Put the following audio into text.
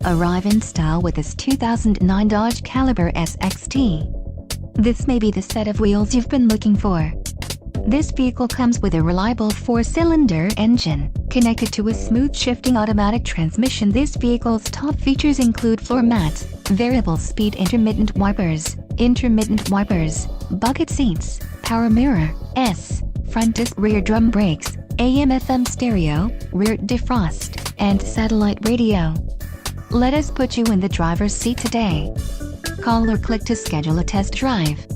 Arrive in style with this 2009 Dodge Caliber SXT. This may be the set of wheels you've been looking for. This vehicle comes with a reliable 4-cylinder engine, connected to a smooth shifting automatic transmission. This vehicle's top features include floor mats, variable speed intermittent wipers, bucket seats, power mirror, front disc rear drum brakes, AM/FM stereo, rear defrost, and satellite radio. Let us put you in the driver's seat today. Call or click to schedule a test drive.